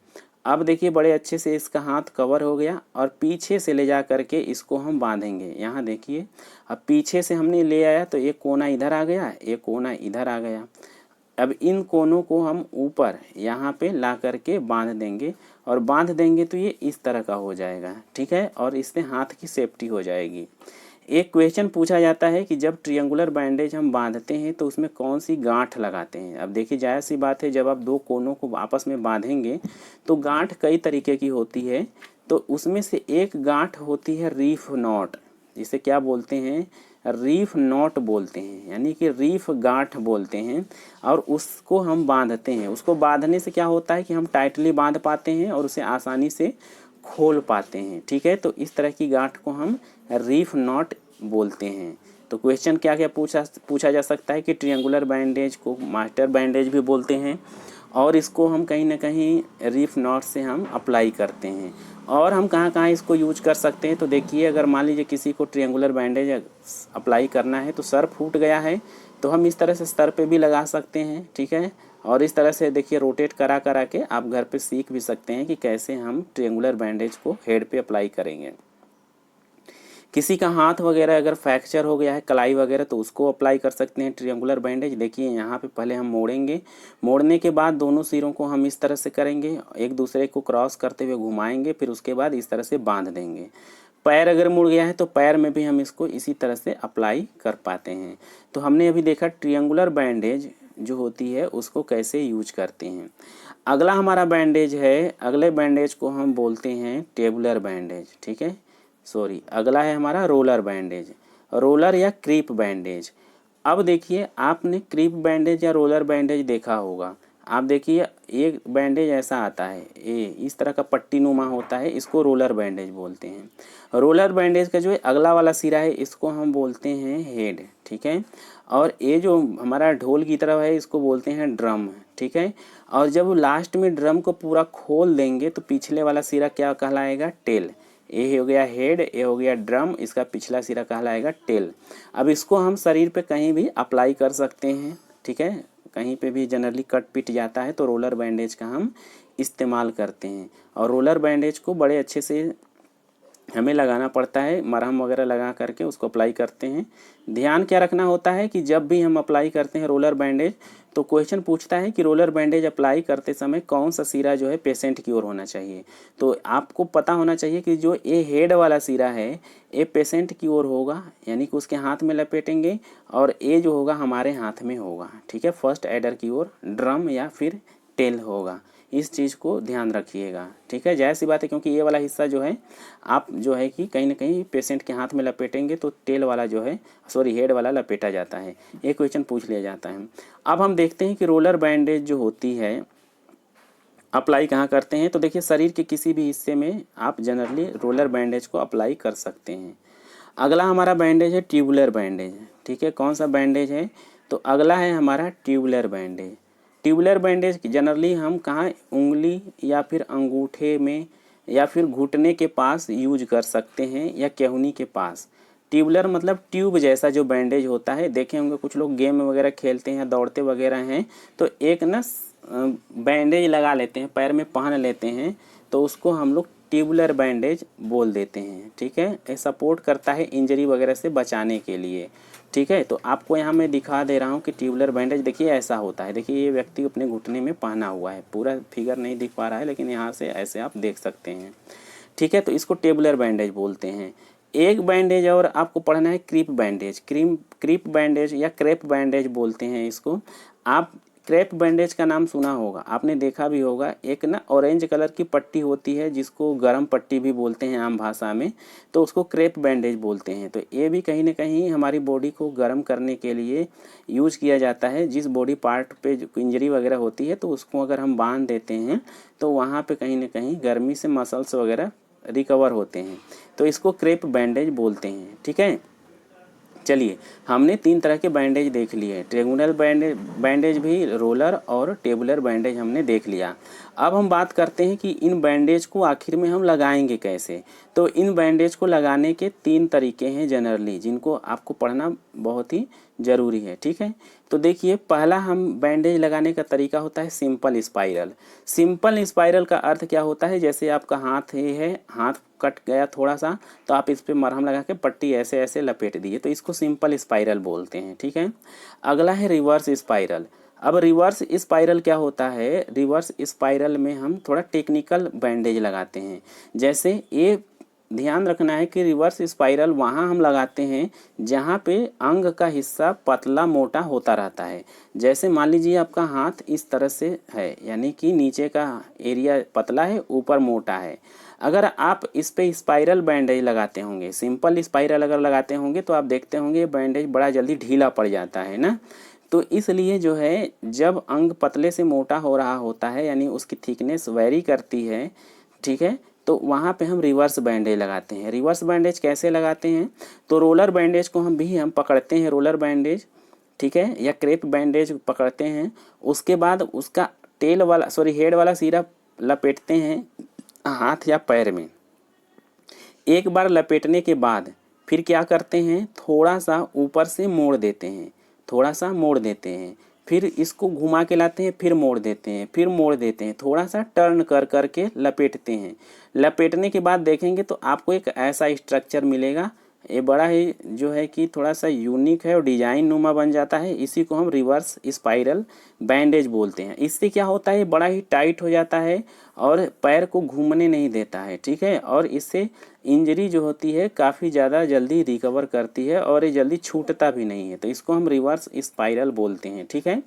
अब देखिए बड़े अच्छे से इसका हाथ कवर हो गया, और पीछे से ले जा करके इसको हम बांधेंगे। यहाँ देखिए अब पीछे से हमने ले आया तो एक कोना इधर आ गया, एक कोना इधर आ गया। अब इन कोनों को हम ऊपर यहाँ पे ला करके बांध देंगे, और बांध देंगे तो ये इस तरह का हो जाएगा, ठीक है, और इससे हाथ की सेफ्टी हो जाएगी। एक क्वेश्चन पूछा जाता है कि जब ट्रियंगुलर बैंडेज हम बांधते हैं तो उसमें कौन सी गांठ लगाते हैं। अब देखिए जाहिर सी बात है, जब आप दो कोनों को आपस में बांधेंगे तो गांठ कई तरीके की होती है। तो उसमें से एक गांठ होती है रीफ नॉट, जिसे क्या बोलते हैं, रीफ नॉट बोलते हैं, यानी कि रीफ गांठ बोलते हैं। और उसको हम बांधते हैं। उसको बांधने से क्या होता है कि हम टाइटली बांध पाते हैं और उसे आसानी से खोल पाते हैं, ठीक है। तो इस तरह की गांठ को हम रीफ नॉट बोलते हैं। तो क्वेश्चन क्या क्या पूछा जा सकता है कि ट्रियंगुलर बैंडेज को मास्टर बैंडेज भी बोलते हैं, और इसको हम कहीं ना कहीं रीफ नॉट से हम अप्लाई करते हैं। और हम कहाँ कहाँ इसको यूज कर सकते हैं, तो देखिए अगर मान लीजिए किसी को ट्रियंगुलर बैंडेज अप्लाई करना है, तो सर फूट गया है, तो हम इस तरह से सर पे भी लगा सकते हैं, ठीक है। और इस तरह से देखिए रोटेट करा करा के आप घर पे सीख भी सकते हैं कि कैसे हम ट्रियंगुलर बैंडेज को हेड पे अप्लाई करेंगे। किसी का हाथ वगैरह अगर फ्रैक्चर हो गया है, कलाई वगैरह, तो उसको अप्लाई कर सकते हैं ट्रियंगुलर बैंडेज। देखिए यहाँ पे पहले हम मोड़ेंगे, मोड़ने के बाद दोनों सिरों को हम इस तरह से करेंगे, एक दूसरे को क्रॉस करते हुए घुमाएंगे, फिर उसके बाद इस तरह से बांध देंगे। पैर अगर मुड़ गया है तो पैर में भी हम इसको इसी तरह से अप्लाई कर पाते हैं। तो हमने अभी देखा ट्रियंगुलर बैंडेज जो होती है उसको कैसे यूज करते हैं। अगला हमारा बैंडेज है, अगले बैंडेज को हम बोलते हैं टेबुलर बैंडेज, ठीक है, सॉरी, अगला है हमारा रोलर बैंडेज, रोलर या क्रीप बैंडेज। अब देखिए आपने क्रीप बैंडेज या रोलर बैंडेज देखा होगा। आप देखिए एक बैंडेज ऐसा आता है, ये इस तरह का पट्टी नुमा होता है, इसको रोलर बैंडेज बोलते हैं। रोलर बैंडेज का जो है अगला वाला सिरा है, इसको हम बोलते हैं हेड, ठीक है। और ये जो हमारा ढोल की तरह है, इसको बोलते हैं ड्रम, ठीक है। और जब लास्ट में ड्रम को पूरा खोल देंगे तो पिछले वाला सिरा क्या कहलाएगा, टेल। ये हो गया हेड, ये हो गया ड्रम, इसका पिछला सिरा कहलाएगा टेल। अब इसको हम शरीर पे कहीं भी अप्लाई कर सकते हैं, ठीक है, कहीं पे भी जनरली कट पिट जाता है तो रोलर बैंडेज का हम इस्तेमाल करते हैं। और रोलर बैंडेज को बड़े अच्छे से हमें लगाना पड़ता है, मरहम वगैरह लगा करके उसको अप्लाई करते हैं। ध्यान क्या रखना होता है कि जब भी हम अप्लाई करते हैं रोलर बैंडेज, तो क्वेश्चन पूछता है कि रोलर बैंडेज अप्लाई करते समय कौन सा सिरा जो है पेशेंट की ओर होना चाहिए। तो आपको पता होना चाहिए कि जो ये हेड वाला सिरा है ये पेशेंट की ओर होगा, यानी कि उसके हाथ में लपेटेंगे, और ये जो होगा हमारे हाथ में होगा, ठीक है, फर्स्ट एडर की ओर ड्रम या फिर टेल होगा। इस चीज़ को ध्यान रखिएगा, ठीक है। जाहिर सी बात है क्योंकि ये वाला हिस्सा जो है आप जो है कि कहीं ना कहीं पेशेंट के हाथ में लपेटेंगे तो टेल वाला जो है, सॉरी, हेड वाला लपेटा जाता है। ये क्वेश्चन पूछ लिया जाता है। अब हम देखते हैं कि रोलर बैंडेज जो होती है अप्लाई कहाँ करते हैं। तो देखिए शरीर के किसी भी हिस्से में आप जनरली रोलर बैंडेज को अप्लाई कर सकते हैं। अगला हमारा बैंडेज है ट्यूबुलर बैंडेज, ठीक है। कौन सा बैंडेज है, तो अगला है हमारा tubular bandage. Tubular bandage generally हम कहाँ, उंगली या फिर अंगूठे में या फिर घुटने के पास यूज कर सकते हैं, या केहूनी के पास। ट्यूबुलर मतलब ट्यूब जैसा जो बैंडेज होता है, देखे होंगे कुछ लोग गेम वगैरह खेलते हैं, दौड़ते वगैरह हैं, तो एक ना बैंडेज लगा लेते हैं, पैर में पहन लेते हैं, तो उसको हम लोग ट्यूबुलर बैंडेज बोल देते हैं, ठीक है। ये सपोर्ट करता है इंजरी वगैरह से बचाने के लिए, ठीक है। तो आपको यहाँ मैं दिखा दे रहा हूँ कि ट्यूबुलर बैंडेज देखिए ऐसा होता है। देखिए ये व्यक्ति अपने घुटने में पहना हुआ है, पूरा फिगर नहीं दिख पा रहा है लेकिन यहाँ से ऐसे आप देख सकते हैं, ठीक है। तो इसको ट्यूबुलर बैंडेज बोलते हैं। एक बैंडेज और आपको पढ़ना है क्रीप बैंडेज। क्रीप बैंडेज या क्रेप बैंडेज बोलते हैं इसको। आप क्रेप बैंडेज का नाम सुना होगा, आपने देखा भी होगा। एक ना ऑरेंज कलर की पट्टी होती है जिसको गरम पट्टी भी बोलते हैं आम भाषा में, तो उसको क्रेप बैंडेज बोलते हैं। तो ये भी कहीं ना कहीं हमारी बॉडी को गर्म करने के लिए यूज किया जाता है। जिस बॉडी पार्ट पे इंजरी वगैरह होती है तो उसको अगर हम बांध देते हैं तो वहाँ पे कहीं ना कहीं गर्मी से मसल्स वगैरह रिकवर होते हैं, तो इसको क्रेप बैंडेज बोलते हैं। ठीक है, चलिए हमने 3 तरह के बैंडेज देख लिए, ट्रेंगुलर बैंडेज भी, रोलर और टेबुलर बैंडेज हमने देख लिया। अब हम बात करते हैं कि इन बैंडेज को आखिर में हम लगाएंगे कैसे। तो इन बैंडेज को लगाने के 3 तरीके हैं जनरली, जिनको आपको पढ़ना बहुत ही ज़रूरी है। ठीक है, तो देखिए पहला हम बैंडेज लगाने का तरीका होता है सिंपल स्पाइरल। सिंपल स्पाइरल का अर्थ क्या होता है, जैसे आपका हाथ है, हाथ कट गया थोड़ा सा, तो आप इस पे मरहम लगा के पट्टी ऐसे ऐसे लपेट दिए, तो इसको सिंपल स्पाइरल बोलते हैं। ठीक है, अगला है रिवर्स स्पाइरल। अब रिवर्स स्पाइरल क्या होता है, रिवर्स स्पाइरल में हम थोड़ा टेक्निकल बैंडेज लगाते हैं। जैसे ये ध्यान रखना है कि रिवर्स स्पाइरल वहाँ हम लगाते हैं जहाँ पे अंग का हिस्सा पतला मोटा होता रहता है। जैसे मान लीजिए आपका हाथ इस तरह से है, यानी कि नीचे का एरिया पतला है, ऊपर मोटा है। अगर आप इस पे स्पाइरल बैंडेज लगाते होंगे, सिंपल स्पाइरल अगर लगाते होंगे, तो आप देखते होंगे बैंडेज बड़ा जल्दी ढीला पड़ जाता है ना। तो इसलिए जो है जब अंग पतले से मोटा हो रहा होता है, यानी उसकी थिकनेस वेरी करती है, ठीक है, तो वहाँ पे हम रिवर्स बैंडेज लगाते हैं। रिवर्स बैंडेज कैसे लगाते हैं, तो रोलर बैंडेज को हम पकड़ते हैं, रोलर बैंडेज, ठीक है, या क्रेप बैंडेज पकड़ते हैं। उसके बाद उसका हेड वाला सिरा लपेटते हैं हाथ या पैर में। एक बार लपेटने के बाद फिर क्या करते हैं, थोड़ा सा ऊपर से मोड़ देते हैं, थोड़ा सा मोड़ देते हैं, फिर इसको घुमा के लाते हैं, फिर मोड़ देते हैं, फिर मोड़ देते हैं, थोड़ा सा टर्न कर कर के लपेटते हैं। लपेटने के बाद देखेंगे तो आपको एक ऐसा स्ट्रक्चर मिलेगा। ये बड़ा ही जो है कि थोड़ा सा यूनिक है और डिजाइन नुमा बन जाता है। इसी को हम रिवर्स स्पाइरल बैंडेज बोलते हैं। इससे क्या होता है, बड़ा ही टाइट हो जाता है और पैर को घूमने नहीं देता है। ठीक है, और इससे इंजरी जो होती है काफ़ी ज़्यादा जल्दी रिकवर करती है और ये जल्दी छूटता भी नहीं है, तो इसको हम रिवर्स स्पाइरल बोलते हैं। ठीक है,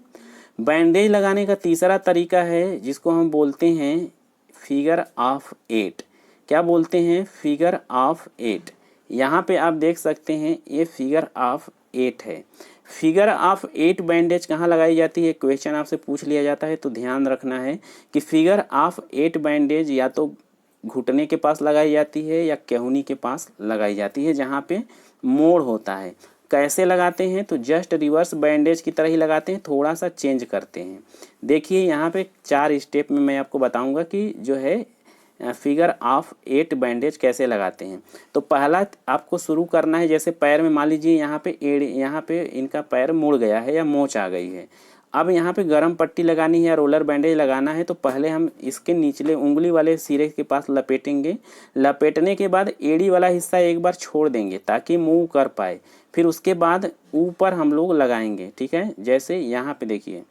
बैंडेज लगाने का तीसरा तरीका है जिसको हम बोलते हैं फिगर ऑफ 8। क्या बोलते हैं, फिगर ऑफ 8। यहाँ पे आप देख सकते हैं ये फिगर ऑफ 8 है। फिगर ऑफ 8 बैंडेज कहाँ लगाई जाती है, क्वेश्चन आपसे पूछ लिया जाता है, तो ध्यान रखना है कि फिगर ऑफ 8 बैंडेज या तो घुटने के पास लगाई जाती है या केहूनी के पास लगाई जाती है, जहाँ पे मोड़ होता है। कैसे लगाते हैं, तो जस्ट रिवर्स बैंडेज की तरह ही लगाते हैं, थोड़ा सा चेंज करते हैं। देखिए यहाँ पे 4 स्टेप में मैं आपको बताऊंगा कि जो है फिगर ऑफ 8 बैंडेज कैसे लगाते हैं। तो पहला आपको शुरू करना है, जैसे पैर में मान लीजिए यहाँ पे इनका पैर मुड़ गया है या मोच आ गई है। अब यहाँ पे गरम पट्टी लगानी है या रोलर बैंडेज लगाना है, तो पहले हम इसके निचले उंगली वाले सिरे के पास लपेटेंगे। लपेटने के बाद एड़ी वाला हिस्सा एक बार छोड़ देंगे ताकि मूव कर पाए, फिर उसके बाद ऊपर हम लोग लगाएंगे। ठीक है, जैसे यहाँ पे देखिए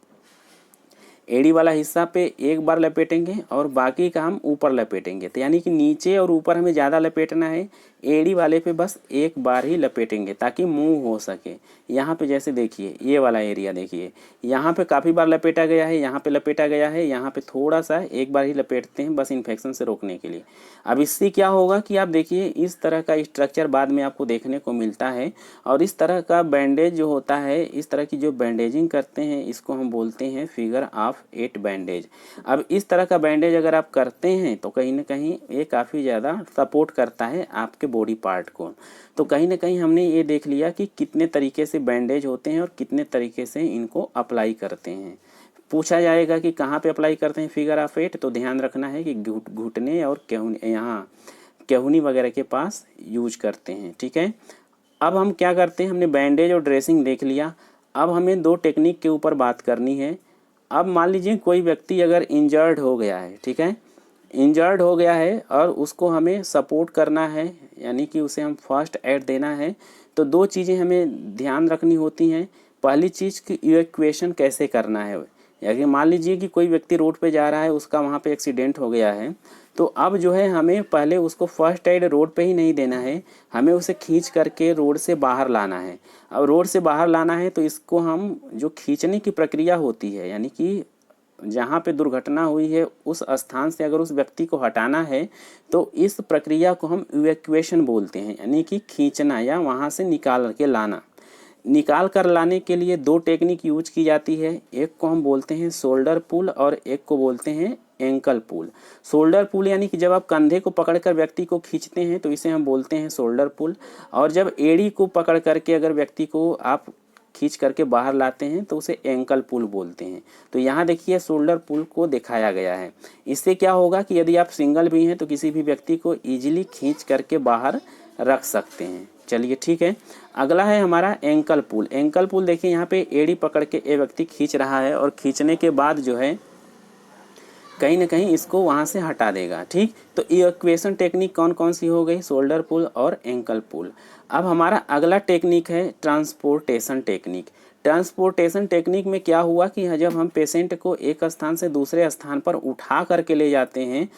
एड़ी वाला हिस्सा पे एक बार लपेटेंगे और बाकी का हम ऊपर लपेटेंगे, तो यानी कि नीचे और ऊपर हमें ज़्यादा लपेटना है, एड़ी वाले पे बस एक बार ही लपेटेंगे ताकि मूव हो सके। यहाँ पे जैसे देखिए ये वाला एरिया देखिए, यहाँ पे काफ़ी बार लपेटा गया है, यहाँ पे लपेटा गया है, यहाँ पे थोड़ा सा एक बार ही लपेटते हैं बस इन्फेक्शन से रोकने के लिए। अब इससे क्या होगा कि आप देखिए इस तरह का स्ट्रक्चर बाद में आपको देखने को मिलता है। और इस तरह का बैंडेज जो होता है, इस तरह की जो बैंडेजिंग करते हैं, इसको हम बोलते हैं फिगर ऑफ 8 बैंडेज। अब इस तरह का बैंडेज अगर आप करते हैं तो कहीं ना कहीं ये काफ़ी ज़्यादा सपोर्ट करता है आपके बॉडी पार्ट को। तो कहीं ना कहीं हमने ये देख लिया कि कितने तरीके से बैंडेज होते हैं और कितने तरीके से इनको अप्लाई करते हैं। पूछा जाएगा कि कहाँ पे अप्लाई करते हैं फिगर ऑफ 8, तो ध्यान रखना है कि घुटने और केहूनी वगैरह के पास यूज करते हैं। ठीक है, अब हम क्या करते हैं, हमने बैंडेज और ड्रेसिंग देख लिया। अब हमें 2 टेक्निक के ऊपर बात करनी है। अब मान लीजिए कोई व्यक्ति अगर इंजर्ड हो गया है, ठीक है, इंजर्ड हो गया है और उसको हमें सपोर्ट करना है, यानी कि उसे हम फर्स्ट एड देना है, तो 2 चीज़ें हमें ध्यान रखनी होती हैं। पहली चीज़ कि इवैक्यूएशन कैसे करना है, या कि मान लीजिए कि कोई व्यक्ति रोड पे जा रहा है, उसका वहाँ पे एक्सीडेंट हो गया है, तो अब जो है हमें पहले उसको फर्स्ट एड रोड पे ही नहीं देना है, हमें उसे खींच करके रोड से बाहर लाना है। अब रोड से बाहर लाना है तो इसको हम जो खींचने की प्रक्रिया होती है, यानी कि जहाँ पे दुर्घटना हुई है उस स्थान से अगर उस व्यक्ति को हटाना है तो इस प्रक्रिया को हम इवैक्यूएशन बोलते हैं, यानी कि खींचना या वहाँ से निकाल के लाना। निकाल कर लाने के लिए दो टेक्निक यूज की जाती है, एक को हम बोलते हैं शोल्डर पुल और एक को बोलते हैं एंकल पुल। शोल्डर पुल यानी कि जब आप कंधे को पकड़कर व्यक्ति को खींचते हैं तो इसे हम बोलते हैं शोल्डर पुल, और जब एड़ी को पकड़ करके अगर व्यक्ति को आप खींच करके बाहर लाते हैं तो उसे एंकल पुल बोलते हैं। तो यहाँ देखिए शोल्डर पुल को दिखाया गया है। इससे क्या होगा कि यदि आप सिंगल भी हैं तो किसी भी व्यक्ति को ईजिली खींच करके बाहर रख सकते हैं। चलिए ठीक है, अगला है हमारा एंकल पुल। एंकल पुल देखिए यहाँ पे एड़ी पकड़ के ये व्यक्ति खींच रहा है और खींचने के बाद जो है कहीं ना कहीं इसको वहाँ से हटा देगा। ठीक, तो इवैक्यूएशन टेक्निक कौन कौन सी हो गई, शोल्डर पुल और एंकल पुल। अब हमारा अगला टेक्निक है ट्रांसपोर्टेशन टेक्निक। ट्रांसपोर्टेशन टेक्निक में क्या हुआ कि जब हम पेशेंट को एक स्थान से दूसरे स्थान पर उठा करके ले जाते हैं,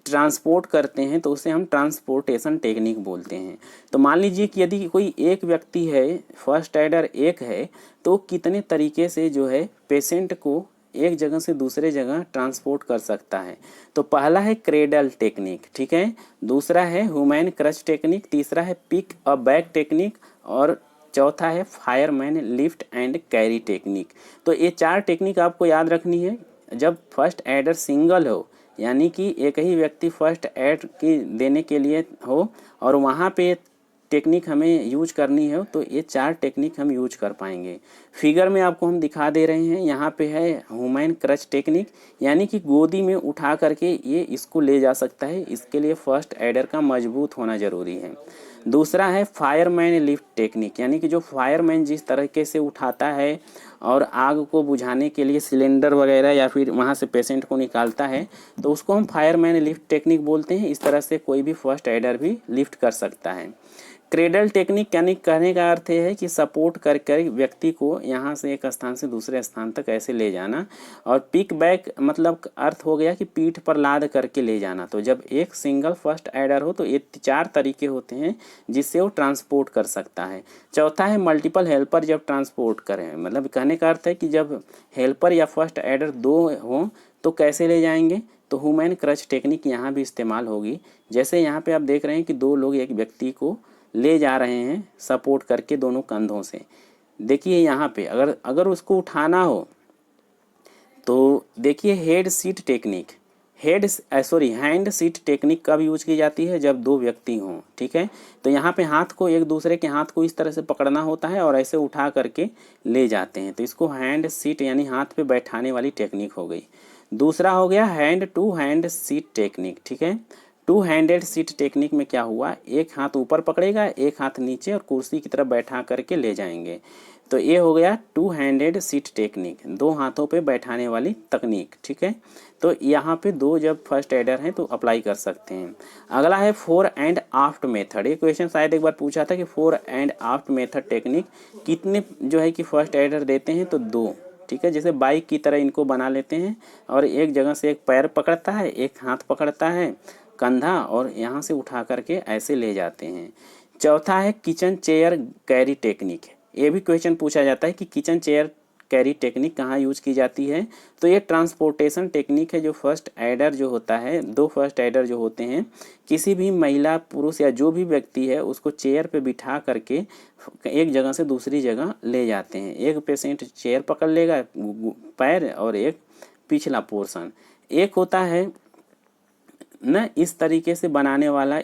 ट्रांसपोर्ट करते हैं, तो उसे हम ट्रांसपोर्टेशन टेक्निक बोलते हैं। तो मान लीजिए कि यदि कोई एक व्यक्ति है, फर्स्ट एडर एक है, तो कितने तरीके से जो है पेशेंट को एक जगह से दूसरे जगह ट्रांसपोर्ट कर सकता है। तो पहला है क्रेडल टेक्निक, ठीक है, दूसरा है ह्यूमन क्रच टेक्निक, तीसरा है पिक अ बैग टेक्निक और चौथा है fireman lift and carry technique. तो ये चार टेक्निक आपको याद रखनी है जब फर्स्ट एडर सिंगल हो, यानी कि एक ही व्यक्ति फर्स्ट एड की देने के लिए हो और वहाँ पे टेक्निक हमें यूज करनी है, तो ये चार टेक्निक हम यूज कर पाएंगे। फिगर में आपको हम दिखा दे रहे हैं, यहाँ पे है ह्यूमन क्रच टेक्निक, यानी कि गोदी में उठा करके ये इसको ले जा सकता है, इसके लिए फर्स्ट एडर का मजबूत होना ज़रूरी है। दूसरा है फायरमैन लिफ्ट टेक्निक, यानी कि जो फायरमैन जिस तरीके से उठाता है और आग को बुझाने के लिए सिलेंडर वगैरह या फिर वहाँ से पेशेंट को निकालता है, तो उसको हम फायरमैन लिफ्ट टेक्निक बोलते हैं। इस तरह से कोई भी फर्स्ट एडर भी लिफ्ट कर सकता है। क्रेडल टेक्निक यानी कहने का अर्थ है कि सपोर्ट कर कर व्यक्ति को यहाँ से एक स्थान से दूसरे स्थान तक ऐसे ले जाना, और पिक बैक मतलब अर्थ हो गया कि पीठ पर लाद करके ले जाना। तो जब एक सिंगल फर्स्ट एडर हो तो ये चार तरीके होते हैं जिससे वो ट्रांसपोर्ट कर सकता है। चौथा है मल्टीपल हेल्पर जब ट्रांसपोर्ट करें, मतलब कहने का अर्थ है कि जब हेल्पर या फर्स्ट एडर दो हों तो कैसे ले जाएंगे, तो ह्यूमन क्रच टेक्निक यहाँ भी इस्तेमाल होगी। जैसे यहाँ पे आप देख रहे हैं कि दो लोग एक व्यक्ति को ले जा रहे हैं सपोर्ट करके दोनों कंधों से। देखिए यहाँ पे अगर उसको उठाना हो तो देखिए हैंड सीट टेक्निक कब यूज की जाती है, जब दो व्यक्ति हों। ठीक है, तो यहाँ पे हाथ को एक दूसरे के हाथ को इस तरह से पकड़ना होता है और ऐसे उठा करके ले जाते हैं, तो इसको हैंड सीट यानी हाथ पे बैठाने वाली टेक्निक हो गई। दूसरा हो गया hand to hand seat technique. ठीक है, टू हैंडेड सीट टेक्निक में क्या हुआ, एक हाथ ऊपर पकड़ेगा, एक हाथ नीचे और कुर्सी की तरफ बैठा करके ले जाएंगे। तो ये हो गया टू हैंडेड सीट टेक्निक, दो हाथों पे बैठाने वाली तकनीक। ठीक है, तो यहाँ पे दो जब फर्स्ट एडर हैं तो अप्लाई कर सकते हैं। अगला है फोर एंड आफ्ट मेथड। ये क्वेश्चन शायद एक बार पूछा था कि फोर एंड आफ्ट मेथड टेक्निक कितने जो है कि फर्स्ट एडर देते हैं, तो दो। ठीक है, जैसे बाइक की तरह इनको बना लेते हैं और एक जगह से एक पैर पकड़ता है, एक हाथ पकड़ता है कंधा और यहाँ से उठा करके ऐसे ले जाते हैं। चौथा है किचन चेयर कैरी टेक्निक। ये भी क्वेश्चन पूछा जाता है कि किचन चेयर कैरी टेक्निक कहाँ यूज की जाती है, तो ये ट्रांसपोर्टेशन टेक्निक है। जो फर्स्ट एडर जो होता है, दो फर्स्ट एडर जो होते हैं, किसी भी महिला पुरुष या जो भी व्यक्ति है उसको चेयर पे बिठा करके एक जगह से दूसरी जगह ले जाते हैं। एक पेशेंट चेयर पकड़ लेगा पैर और एक पिछला पोर्शन। एक होता है न इस तरीके से बनाने वाला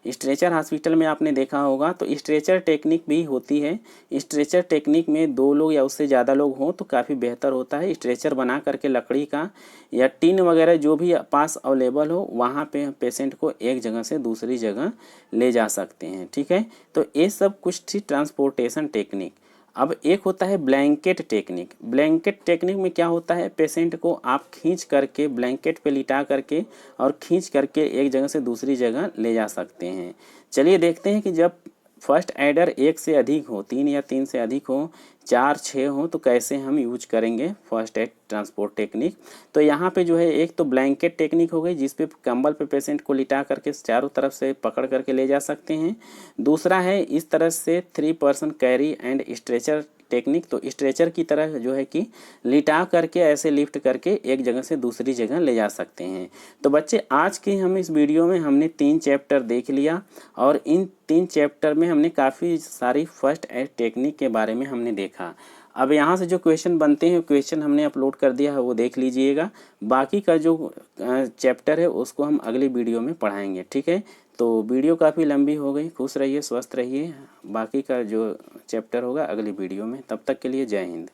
स्ट्रेचर हॉस्पिटल में आपने देखा होगा, तो स्ट्रेचर टेक्निक भी होती है। स्ट्रेचर टेक्निक में दो लोग या उससे ज़्यादा लोग हों तो काफ़ी बेहतर होता है। स्ट्रेचर बना करके लकड़ी का या टिन वगैरह जो भी पास अवेलेबल हो वहाँ पे पेशेंट को एक जगह से दूसरी जगह ले जा सकते हैं। ठीक है, तो ये सब कुछ थी ट्रांसपोर्टेशन टेक्निक। अब एक होता है ब्लैंकेट टेक्निक। ब्लैंकेट टेक्निक में क्या होता है, पेशेंट को आप खींच करके ब्लैंकेट पे लिटा करके और खींच करके एक जगह से दूसरी जगह ले जा सकते हैं। चलिए देखते हैं कि जब फर्स्ट एडर एक से अधिक हो, 3 या 3 से अधिक हो, 4 6 हो, तो कैसे हम यूज करेंगे फर्स्ट एड ट्रांसपोर्ट टेक्निक। तो यहाँ पे जो है एक तो ब्लैंकेट टेक्निक हो गई, जिस पे कंबल पे पेशेंट को लिटा करके चारों तरफ से पकड़ करके ले जा सकते हैं। दूसरा है इस तरह से 3 person carry and stretcher technique. तो स्ट्रेचर की तरह जो है कि लिटा करके ऐसे लिफ्ट करके एक जगह से दूसरी जगह ले जा सकते हैं। तो बच्चे आज के हम इस वीडियो में हमने 3 चैप्टर देख लिया और इन 3 चैप्टर में हमने काफ़ी सारी फर्स्ट एड टेक्निक के बारे में हमने देखा। अब यहाँ से जो क्वेश्चन बनते हैं क्वेश्चन हमने अपलोड कर दिया है, वो देख लीजिएगा। बाकी का जो चैप्टर है उसको हम अगली वीडियो में पढ़ाएंगे, ठीक है। तो वीडियो काफ़ी लंबी हो गई, खुश रहिए, स्वस्थ रहिए। बाकी का जो चैप्टर होगा अगली वीडियो में, तब तक के लिए जय हिंद।